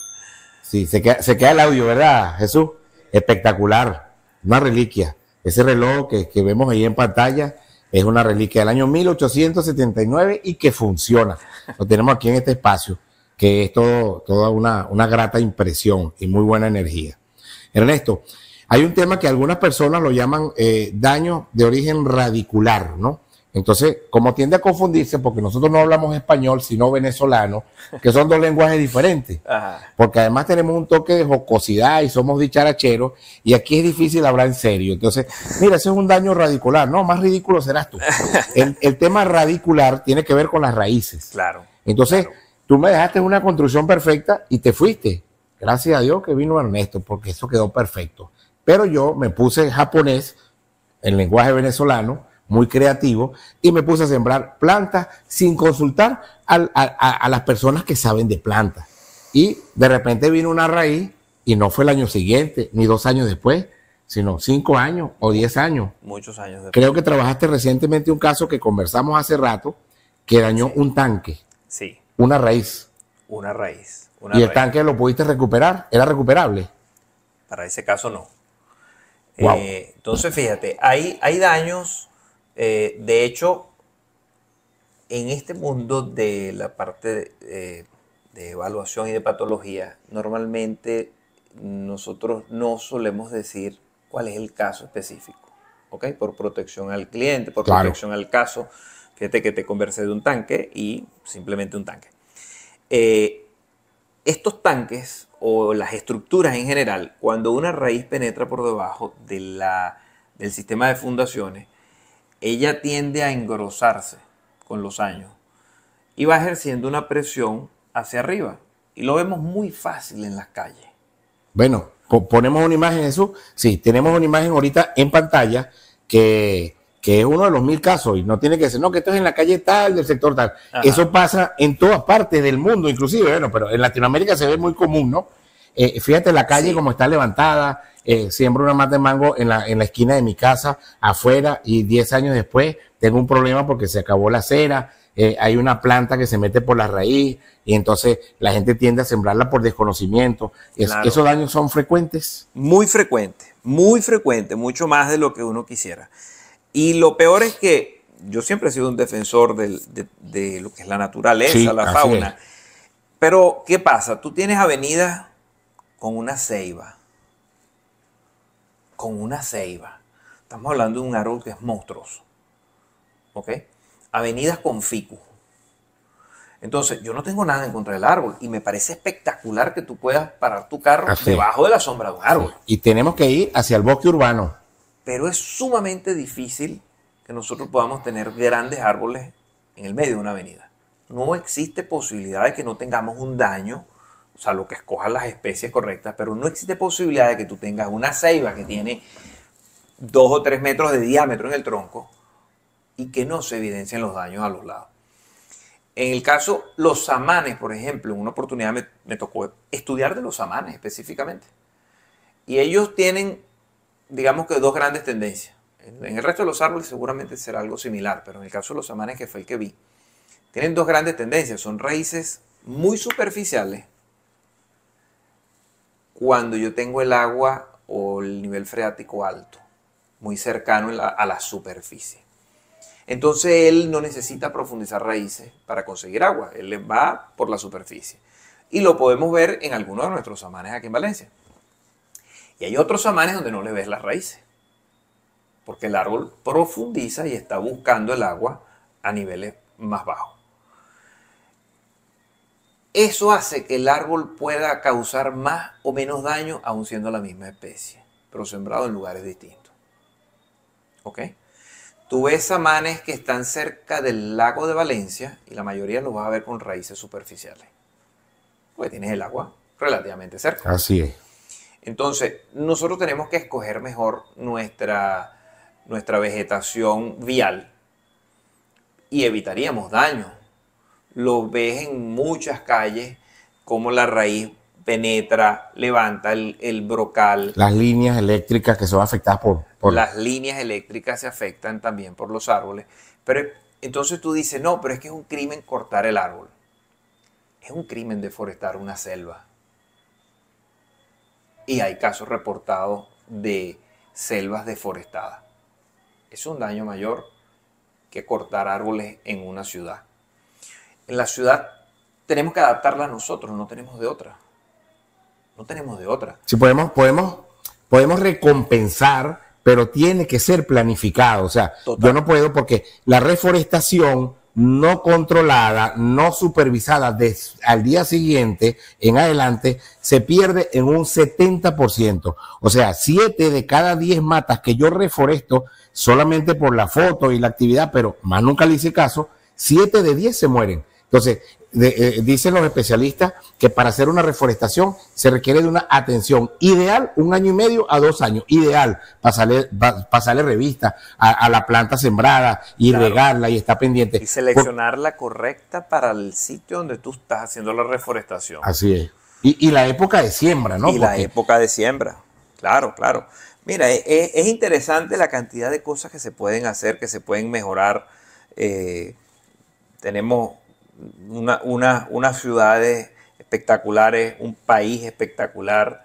Sí, se queda el audio, ¿verdad, Jesús? Espectacular, una reliquia. Ese reloj que vemos ahí en pantalla es una reliquia del año 1879 y que funciona. Lo tenemos aquí en este espacio, que es toda una grata impresión y muy buena energía. Ernesto, hay un tema que algunas personas lo llaman daño de origen radicular, ¿no? Entonces, como tiende a confundirse, porque nosotros no hablamos español, sino venezolano, que son dos lenguajes diferentes. Ajá. Porque además tenemos un toque de jocosidad y somos dicharacheros, y aquí es difícil hablar en serio. Entonces, mira, ese es un daño radicular. No, más ridículo serás tú. El tema radicular tiene que ver con las raíces. Claro. Entonces, tú me dejaste una construcción perfecta y te fuiste. Gracias a Dios que vino Ernesto, porque eso quedó perfecto. Pero yo me puse japonés, el lenguaje venezolano, muy creativo, y me puse a sembrar plantas sin consultar a las personas que saben de plantas. Y de repente vino una raíz, y no fue el año siguiente, ni 2 años después, sino 5 años o 10 años. Muchos años después. Creo que trabajaste recientemente un caso que conversamos hace rato, que dañó un tanque. Sí. Una raíz. Una raíz. ¿Y el tanque lo pudiste recuperar? ¿Era recuperable? Para ese caso no. Wow. Entonces, fíjate, hay daños. De hecho, en este mundo de la parte de evaluación y de patología, normalmente nosotros no solemos decir cuál es el caso específico, ¿ok? Por protección al cliente, por protección al caso. Fíjate que te conversé de un tanque y simplemente un tanque. estos tanques o las estructuras en general, cuando una raíz penetra por debajo del sistema de fundaciones, ella tiende a engrosarse con los años y va ejerciendo una presión hacia arriba. Y lo vemos muy fácil en las calles. Bueno, ponemos una imagen, Jesús. Sí, tenemos una imagen ahorita en pantalla que es uno de los 1000 casos y no tiene que ser, no, que esto es en la calle tal, del sector tal. Ajá. Eso pasa en todas partes del mundo, inclusive, bueno, pero en Latinoamérica se ve muy común, ¿no? Fíjate la calle como está levantada, siembro una mata de mango en la esquina de mi casa, afuera, y 10 años después tengo un problema porque se acabó la acera, hay una planta que se mete por la raíz, y entonces la gente tiende a sembrarla por desconocimiento. Claro. ¿Esos daños son frecuentes? Muy frecuentes, mucho más de lo que uno quisiera. Y lo peor es que yo siempre he sido un defensor de lo que es la naturaleza, sí, la fauna. Pero, ¿qué pasa? Tú tienes avenidas con una ceiba. Estamos hablando de un árbol que es monstruoso. ¿Ok? Avenidas con ficus. Entonces, yo no tengo nada en contra del árbol y me parece espectacular que tú puedas parar tu carro debajo de la sombra de un árbol. Y tenemos que ir hacia el bosque urbano. Pero es sumamente difícil que nosotros podamos tener grandes árboles en el medio de una avenida. No existe posibilidad de que no tengamos un daño, o sea, lo que escojan las especies correctas, pero no existe posibilidad de que tú tengas una ceiba que tiene 2 o 3 metros de diámetro en el tronco y que no se evidencien los daños a los lados. En el caso, los samanes, por ejemplo, en una oportunidad me tocó estudiar de los samanes específicamente. Y ellos tienen, digamos que 2 grandes tendencias. En el resto de los árboles seguramente será algo similar, pero en el caso de los samanes, que fue el que vi, tienen 2 grandes tendencias. Son raíces muy superficiales cuando yo tengo el agua o el nivel freático alto, muy cercano a la superficie. Entonces él no necesita profundizar raíces para conseguir agua, él va por la superficie. Y lo podemos ver en algunos de nuestros samanes aquí en Valencia. Y hay otros samanes donde no le ves las raíces, porque el árbol profundiza y está buscando el agua a niveles más bajos. Eso hace que el árbol pueda causar más o menos daño aun siendo la misma especie, pero sembrado en lugares distintos. ¿Ok? Tú ves samanes que están cerca del lago de Valencia y la mayoría los vas a ver con raíces superficiales, porque tienes el agua relativamente cerca. Así es. Entonces, nosotros tenemos que escoger mejor nuestra vegetación vial y evitaríamos daño. Lo ves en muchas calles, como la raíz penetra, levanta el brocal. Las líneas eléctricas que son afectadas por... Las líneas eléctricas se afectan también por los árboles. Pero entonces tú dices, no, pero es que es un crimen cortar el árbol. Es un crimen deforestar una selva. Y hay casos reportados de selvas deforestadas. Es un daño mayor que cortar árboles en una ciudad. En la ciudad tenemos que adaptarla a nosotros, no tenemos de otra. No tenemos de otra. Sí, podemos recompensar, pero tiene que ser planificado. O sea, total. Yo no puedo, porque la reforestación no controlada, no supervisada al día siguiente en adelante, se pierde en un 70%. O sea, 7 de cada 10 matas que yo reforesto solamente por la foto y la actividad, pero más nunca le hice caso, 7 de 10 se mueren. Entonces, dicen los especialistas que para hacer una reforestación se requiere de una atención ideal, 1 año y medio a 2 años, ideal, pasarle revista a la planta sembrada y claro, regarla y estar pendiente. Y seleccionarla correcta para el sitio donde tú estás haciendo la reforestación. Así es. Y la época de siembra, ¿no? La época de siembra, claro, claro. Mira, es interesante la cantidad de cosas que se pueden hacer, que se pueden mejorar. Tenemos unas ciudades espectaculares, un país espectacular.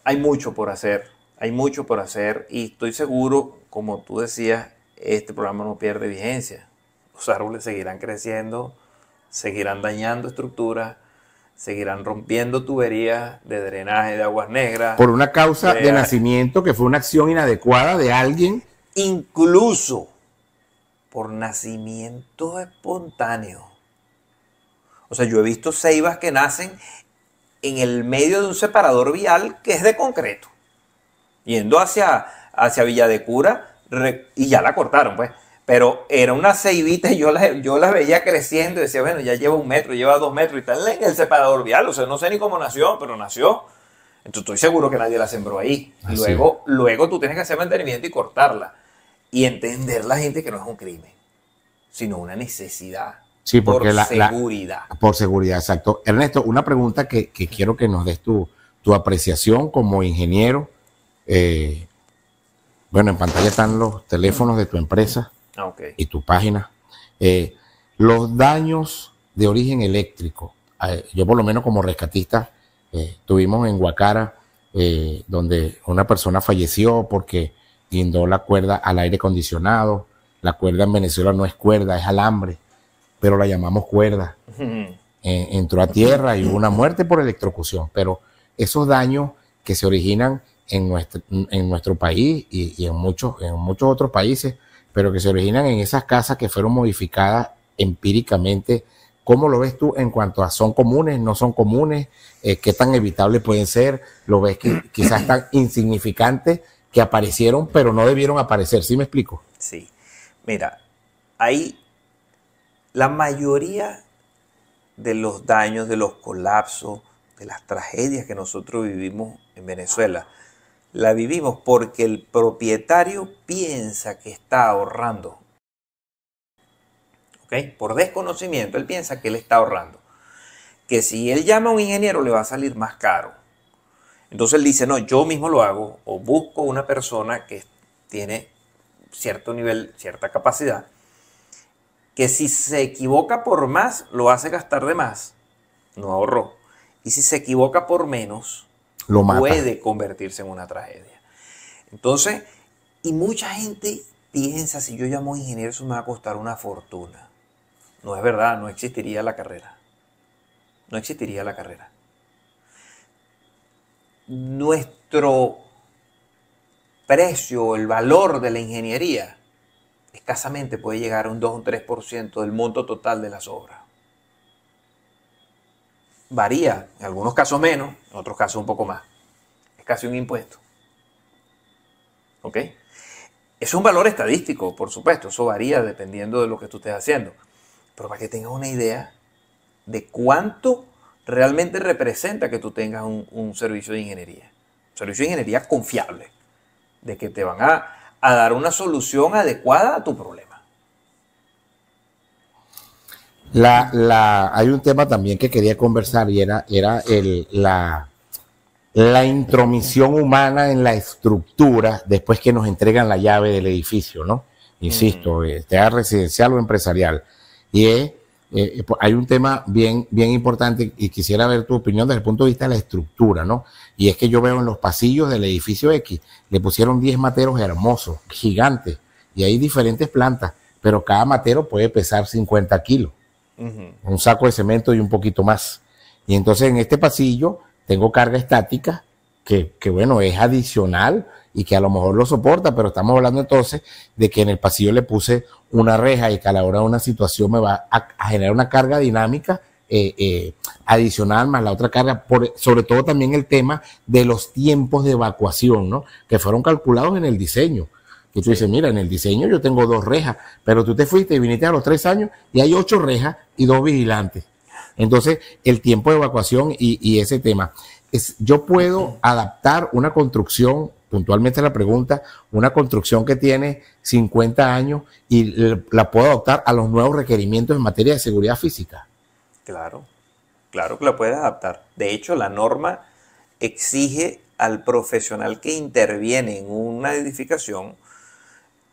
Hay mucho por hacer y estoy seguro, como tú decías, este programa no pierde vigencia. Los árboles seguirán creciendo, seguirán dañando estructuras, seguirán rompiendo tuberías de drenaje de aguas negras. Por una causa de nacimiento que fue una acción inadecuada de alguien. Incluso por nacimiento espontáneo. O sea, yo he visto ceibas que nacen en el medio de un separador vial que es de concreto, yendo hacia Villa de Cura, y ya la cortaron, pues. Pero era una ceibita y yo la veía creciendo y decía, bueno, ya lleva 1 metro, lleva 2 metros y está en el separador vial. O sea, no sé ni cómo nació, pero nació. Entonces estoy seguro que nadie la sembró ahí. Luego tú tienes que hacer mantenimiento y cortarla. Y entender la gente que no es un crimen, sino una necesidad. Sí, porque por seguridad. Por seguridad, exacto. Ernesto, una pregunta que quiero que nos des tu apreciación como ingeniero. Bueno, en pantalla están los teléfonos de tu empresa. Okay. Y tu página. Los daños de origen eléctrico. Yo por lo menos como rescatista tuvimos en Guacara donde una persona falleció porque guindó la cuerda al aire acondicionado. La cuerda en Venezuela no es cuerda, es alambre, pero la llamamos cuerda. Entró a tierra y hubo una muerte por electrocución, pero esos daños que se originan en nuestro país y en muchos otros países, pero que se originan en esas casas que fueron modificadas empíricamente. ¿Cómo lo ves tú en cuanto a son comunes, no son comunes? ¿Qué tan evitables pueden ser? ¿Lo ves que quizás tan insignificantes que aparecieron, pero no debieron aparecer? ¿Sí me explico? Sí. Mira, ahí la mayoría de los daños, de los colapsos, de las tragedias que nosotros vivimos en Venezuela, la vivimos porque el propietario piensa que está ahorrando. ¿Ok? Por desconocimiento, él piensa que él está ahorrando. Que si él llama a un ingeniero le va a salir más caro. Entonces él dice, no, yo mismo lo hago, o busco una persona que tiene cierto nivel, cierta capacidad, que si se equivoca por más, lo hace gastar de más. No ahorró. Y si se equivoca por menos, lo mata. Puede convertirse en una tragedia. Entonces, y mucha gente piensa, si yo llamo a un ingeniero, eso me va a costar una fortuna. No es verdad, no existiría la carrera. No existiría la carrera. Nuestro precio, el valor de la ingeniería, escasamente puede llegar a un 2 o un 3% del monto total de las obras. Varía, en algunos casos menos, en otros casos un poco más. Es casi un impuesto. ¿Ok? Es un valor estadístico, por supuesto, eso varía dependiendo de lo que tú estés haciendo. Pero para que tengas una idea de cuánto realmente representa que tú tengas un servicio de ingeniería. Un servicio de ingeniería confiable, de que te van a dar una solución adecuada a tu problema. Hay un tema también que quería conversar y era la intromisión humana en la estructura después que nos entregan la llave del edificio, ¿no? Insisto, sea residencial o empresarial. Y hay un tema bien importante y quisiera ver tu opinión desde el punto de vista de la estructura, ¿no? Y es que yo veo en los pasillos del edificio X, le pusieron 10 materos hermosos, gigantes, y hay diferentes plantas, pero cada matero puede pesar 50 kilos. Un saco de cemento y un poquito más. Y entonces en este pasillo tengo carga estática que bueno, es adicional y que a lo mejor lo soporta, pero estamos hablando entonces de que en el pasillo le puse una reja y que a la hora de una situación me va a generar una carga dinámica adicional más la otra carga, sobre todo también el tema de los tiempos de evacuación, ¿no? Que fueron calculados en el diseño. Y tú dices, mira, en el diseño yo tengo 2 rejas, pero tú te fuiste y viniste a los 3 años y hay 8 rejas y 2 vigilantes. Entonces, el tiempo de evacuación y ese tema. Yo puedo adaptar una construcción, puntualmente la pregunta, una construcción que tiene 50 años y la puedo adaptar a los nuevos requerimientos en materia de seguridad física. Claro, claro que la puedes adaptar. De hecho, la norma exige al profesional que interviene en una edificación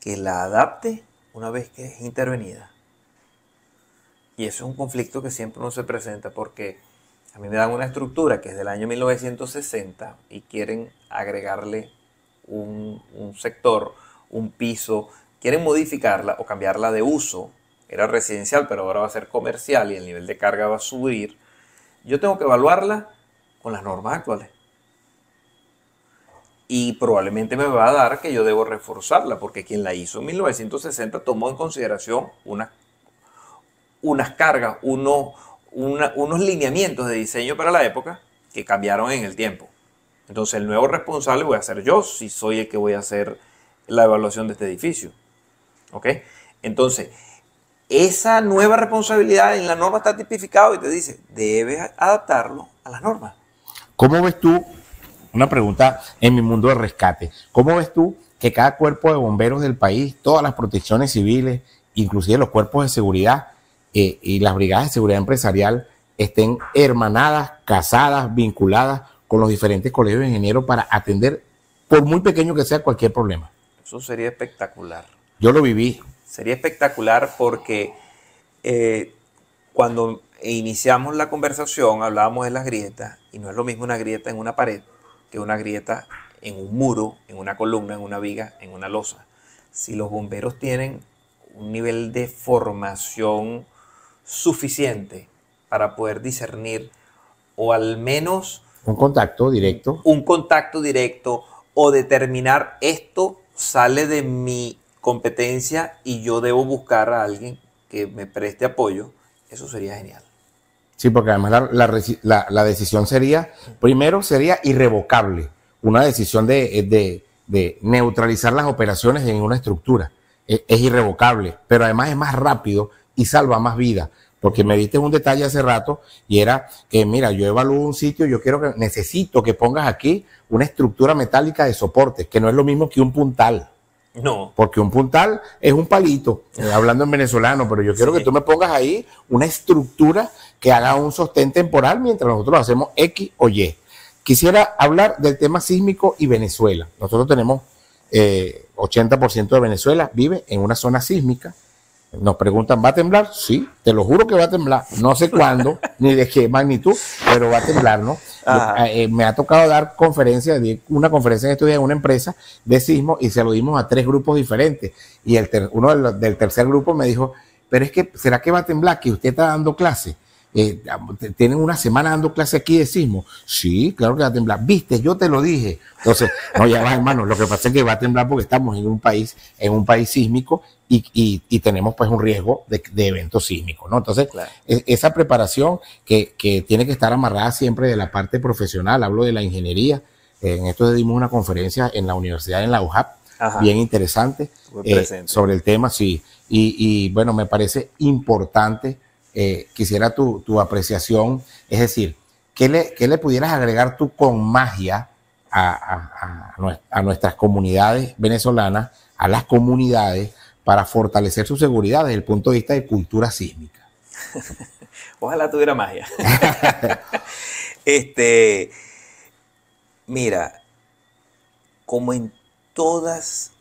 que la adapte una vez que es intervenida. Y eso es un conflicto que siempre no se presenta porque a mí me dan una estructura que es del año 1960 y quieren agregarle un sector, un piso, quieren modificarla o cambiarla de uso. Era residencial, pero ahora va a ser comercial y el nivel de carga va a subir. Yo tengo que evaluarla con las normas actuales. Y probablemente me va a dar que yo debo reforzarla, porque quien la hizo en 1960 tomó en consideración unas cargas, unos lineamientos de diseño para la época que cambiaron en el tiempo. Entonces el nuevo responsable voy a ser yo, si soy el que voy a hacer la evaluación de este edificio. ¿Ok? Entonces, esa nueva responsabilidad en la norma está tipificado y te dice, debes adaptarlo a las normas. ¿Cómo ves tú, una pregunta en mi mundo de rescate, cómo ves tú que cada cuerpo de bomberos del país, todas las protecciones civiles, inclusive los cuerpos de seguridad y las brigadas de seguridad empresarial estén hermanadas, casadas, vinculadas con los diferentes colegios de ingenieros para atender, por muy pequeño que sea, cualquier problema? Eso sería espectacular. Yo lo viví. Sería espectacular porque cuando iniciamos la conversación hablábamos de las grietas y no es lo mismo una grieta en una pared que una grieta en un muro, en una columna, en una viga, en una losa. Si los bomberos tienen un nivel de formación suficiente para poder discernir o al menos un contacto directo o determinar esto sale de mi competencia y yo debo buscar a alguien que me preste apoyo, eso sería genial. Sí, porque además la decisión sería, primero sería irrevocable, una decisión de neutralizar las operaciones en una estructura, es irrevocable, pero además es más rápido y salva más vidas, porque me diste un detalle hace rato y era que, mira, yo evalúo un sitio, necesito que pongas aquí una estructura metálica de soporte, que no es lo mismo que un puntal. No. Porque un puntal es un palito, hablando en venezolano, pero yo quiero que tú me pongas ahí una estructura que haga un sostén temporal mientras nosotros hacemos X o Y. Quisiera hablar del tema sísmico y Venezuela. Nosotros tenemos 80% de Venezuela vive en una zona sísmica. Nos preguntan, ¿va a temblar? Sí, te lo juro que va a temblar. No sé cuándo, ni de qué magnitud, pero va a temblar, ¿no? Me ha tocado dar una conferencia en estos días en una empresa de sismo y se lo dimos a 3 grupos diferentes. Y uno del tercer grupo me dijo, pero es que, ¿será que va a temblar? Que usted está dando clase. ¿Tienen una semana dando clase aquí de sismo? Sí, claro que va a temblar. ¿Viste? Yo te lo dije. Entonces, no, ya va, hermano, lo que pasa es que va a temblar porque estamos en un país sísmico y tenemos pues un riesgo de eventos sísmicos, ¿no? Entonces, claro, esa preparación que tiene que estar amarrada siempre de la parte profesional, hablo de la ingeniería. En esto dimos una conferencia en la universidad, en la UJAP, bien interesante, sobre el tema, sí. Y bueno, me parece importante. Quisiera tu apreciación, es decir, ¿qué le pudieras agregar tú con magia a nuestras comunidades venezolanas, a las comunidades, para fortalecer su seguridad desde el punto de vista de cultura sísmica? Ojalá tuviera magia. Mira, como en todas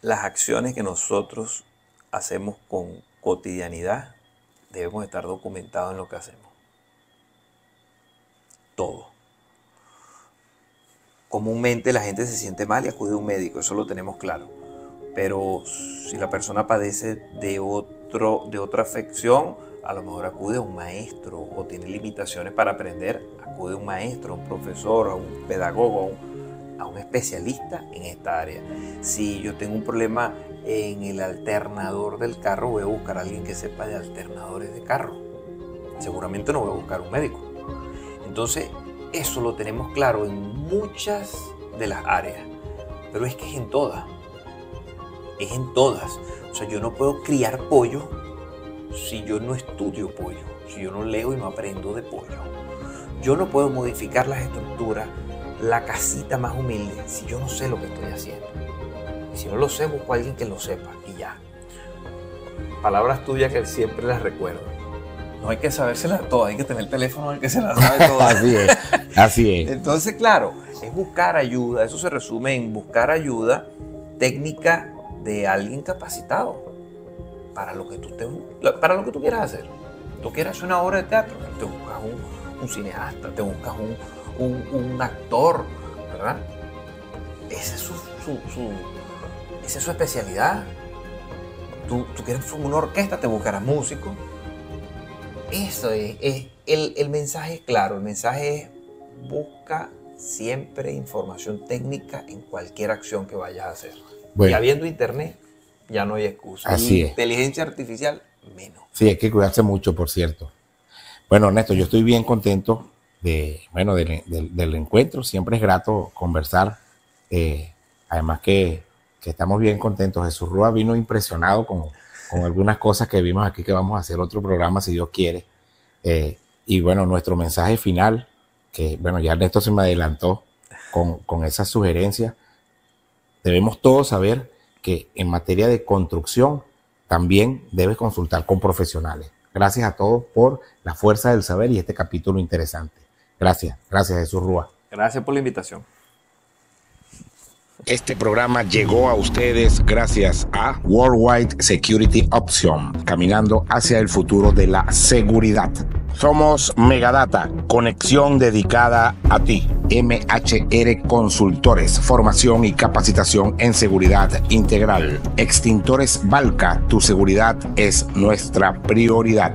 las acciones que nosotros hacemos con cotidianidad, debemos estar documentados en lo que hacemos. Todo. Comúnmente la gente se siente mal y acude a un médico, eso lo tenemos claro. Pero si la persona padece de otra afección, a lo mejor acude a un maestro o tiene limitaciones para aprender, acude a un maestro, a un profesor, a un pedagogo, a un especialista en esta área. Si yo tengo un problema en el alternador del carro, voy a buscar a alguien que sepa de alternadores de carro. Seguramente no voy a buscar un médico. Entonces, eso lo tenemos claro en muchas de las áreas, pero es que es en todas. Es en todas. O sea, yo no puedo criar pollo si yo no estudio pollo, si yo no leo y no aprendo de pollo. Yo no puedo modificar las estructuras, la casita más humilde, si yo no sé lo que estoy haciendo. Y si no lo sé, busco a alguien que lo sepa y ya. Palabras tuyas que siempre las recuerdo. No hay que sabérselas todas, hay que tener el teléfono al que se las sabe todas. Así es, así es. Entonces, claro, es buscar ayuda. Eso se resume en buscar ayuda técnica de alguien capacitado para lo que tú quieras hacer. Tú quieres hacer una obra de teatro, te buscas un cineasta, te buscas un actor, ¿verdad? Esa es su especialidad. Tú quieres formar una orquesta, te buscarás músicos. Eso es el mensaje es claro. El mensaje es: busca siempre información técnica en cualquier acción que vayas a hacer. Bueno, y habiendo internet, ya no hay excusa. Así es. Inteligencia artificial, menos. Sí, hay que cuidarse mucho, por cierto. Bueno, Ernesto, yo estoy bien contento del encuentro. Siempre es grato conversar. Además que estamos bien contentos. Jesús Rúa vino impresionado con algunas cosas que vimos aquí, que vamos a hacer otro programa si Dios quiere. Y bueno, nuestro mensaje final, que bueno, ya Ernesto se me adelantó con esa sugerencia. Debemos todos saber que en materia de construcción también debes consultar con profesionales. Gracias a todos por la fuerza del saber y este capítulo interesante. Gracias Jesús Rúa. Gracias por la invitación. Este programa llegó a ustedes gracias a Worldwide Security Option, caminando hacia el futuro de la seguridad. Somos Megadata, conexión dedicada a ti. MHR Consultores, formación y capacitación en seguridad integral. Extintores Balca, tu seguridad es nuestra prioridad.